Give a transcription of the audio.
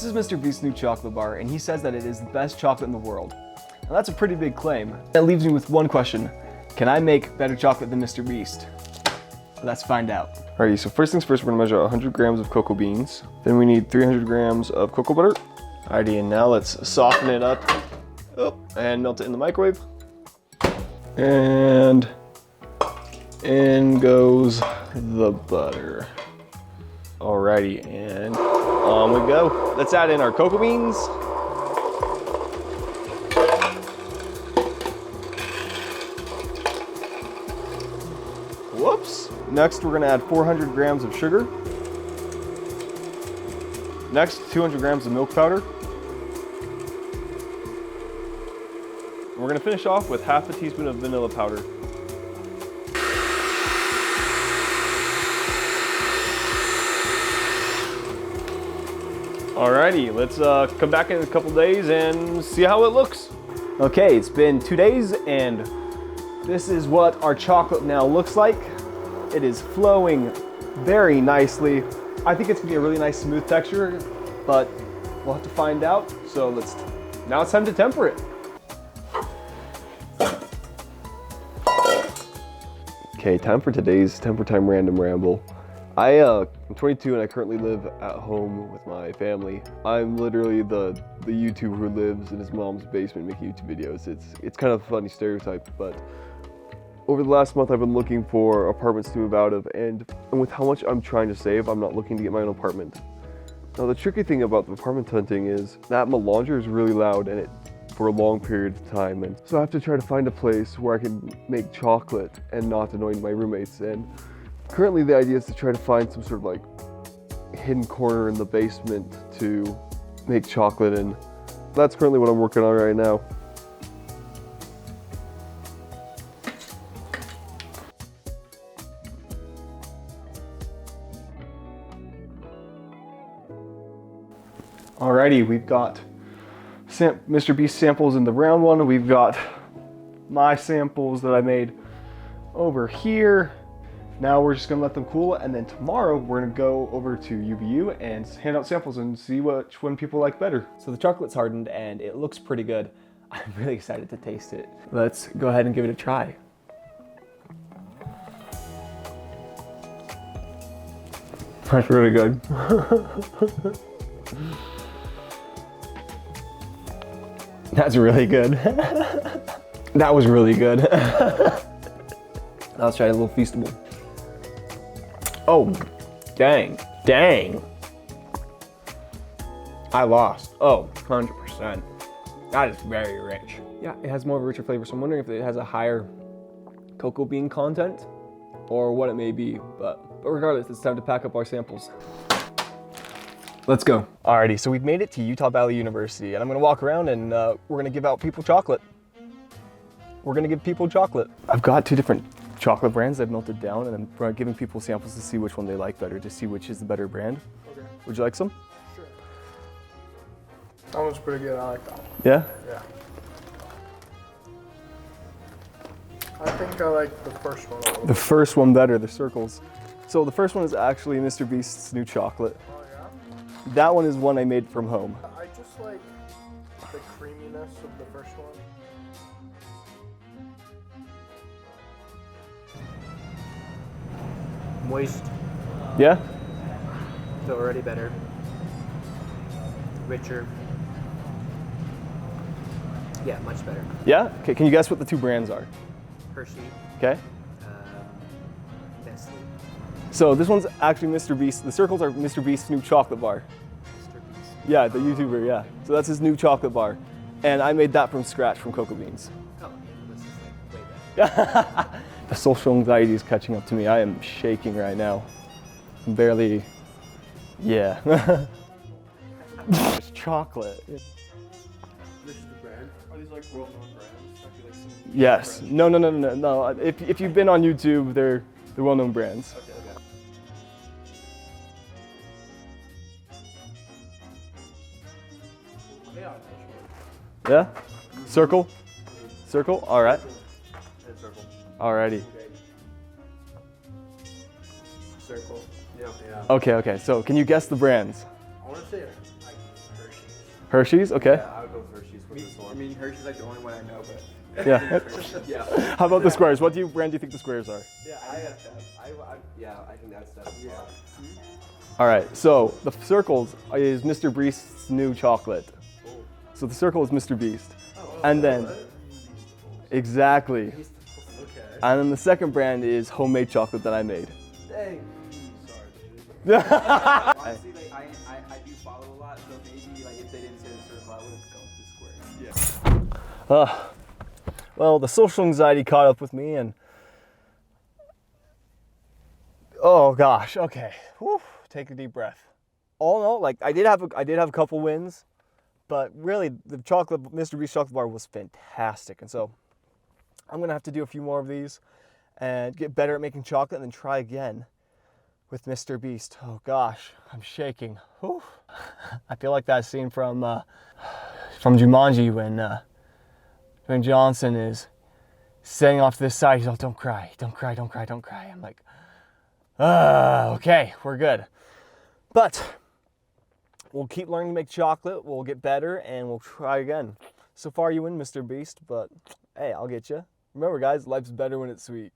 This is Mr. Beast's new chocolate bar, and he says that it is the best chocolate in the world. Now that's a pretty big claim. That leaves me with one question. Can I make better chocolate than Mr. Beast? Let's find out. Alrighty, so first things first, we're gonna measure 100 grams of cocoa beans. Then we need 300 grams of cocoa butter. Alrighty, and now let's soften it up. Oh, and melt it in the microwave. And in goes the butter. Alrighty, and on we go. Let's add in our cocoa beans. Whoops. Next, we're gonna add 400 grams of sugar. Next, 200 grams of milk powder. We're gonna finish off with half a teaspoon of vanilla powder. Alrighty, let's come back in a couple days and see how it looks. Okay, it's been 2 days and this is what our chocolate now looks like. It is flowing very nicely. I think it's gonna be a really nice smooth texture, but we'll have to find out. So now it's time to temper it. Okay, time for today's Temper Time Random Ramble. I'm 22 and I currently live at home with my family. I'm literally the YouTuber who lives in his mom's basement making YouTube videos. It's kind of a funny stereotype, but over the last month I've been looking for apartments to move out of, and with how much I'm trying to save, I'm not looking to get my own apartment. Now the tricky thing about the apartment hunting is that Melanger is really loud and for a long period of time, and so I have to try to find a place where I can make chocolate and not annoy my roommates. And currently the idea is to try to find some sort of like hidden corner in the basement to make chocolate, and that's currently what I'm working on right now. Alrighty, we've got Mr. Beast samples in the round one. We've got my samples that I made over here. Now we're just gonna let them cool, and then tomorrow we're gonna go over to UVU and hand out samples and see which one people like better. So the chocolate's hardened and it looks pretty good. I'm really excited to taste it. Let's go ahead and give it a try. That's really good. That's really good. That was really good. Let's try a little feastable. Oh, dang. I lost. Oh, 100%. That is very rich. Yeah, it has more of a richer flavor, so I'm wondering if it has a higher cocoa bean content or what it may be, but regardless, it's time to pack up our samples. Let's go. Alrighty, so we've made it to Utah Valley University, and I'm gonna walk around and we're gonna give out people chocolate. We're gonna give people chocolate. I've got 2 different chocolate brands I've melted down, and I'm giving people samples to see which one they like better, to see which is the better brand. Okay. Would you like some? Sure. That one's pretty good, I like that one. Yeah? Yeah. I think I like the first one a little The first one better, the circles. So the first one is actually Mr. Beast's new chocolate. Oh yeah? That one is one I made from home. I just like the creaminess of the first one. Moist, Yeah? so already better. Richer. Yeah, much better. Yeah? Okay, can you guess what the 2 brands are? Hershey, Okay? Nestle, So this one's actually Mr. Beast. The circles are Mr. Beast's new chocolate bar. Mr. Beast. Yeah, the YouTuber, yeah. So that's his new chocolate bar. And I made that from scratch from cocoa beans. Oh, yeah, this is like way better. The social anxiety is catching up to me. I am shaking right now. I'm barely, yeah. It's chocolate. This is the brand. Are these like well-known brands? I feel like some Yes. No. If you've been on YouTube, they're well-known brands. Okay. Yeah? Circle? Circle? All right. Circle. Alrighty. Circle. Yeah. Okay. So can you guess the brands? I want to say Hershey's, okay. Yeah, I would go with Hershey's for this one. I mean, Hershey's like the only one I know, but. Yeah. Yeah. How about the squares? What brand do you think the squares are? Yeah, I think that's Steph. Yeah. All right, so the circles is Mr. Beast's new chocolate. So the circle is Mr. Beast. And then, exactly. Okay. And then the second brand is homemade chocolate that I made. Dang. Sorry, honestly, like, I do follow a lot, so maybe like if they didn't say the circle, I would have gone with the square. Yeah. Well, the social anxiety caught up with me, and oh gosh, okay. Whew. Take a deep breath. All in all, like I did have a couple wins, but really the Mr. Beast chocolate bar was fantastic, and so I'm gonna have to do a few more of these and get better at making chocolate, and then try again with Mr. Beast. Oh gosh, I'm shaking. Whew. I feel like that scene from Jumanji when Johnson is setting off to this side. He's like, "Don't cry, don't cry, don't cry, don't cry." I'm like, okay, we're good. But we'll keep learning to make chocolate. We'll get better, and we'll try again. So far, you win, Mr. Beast, but hey, I'll get you. Remember, guys, life's better when it's sweet.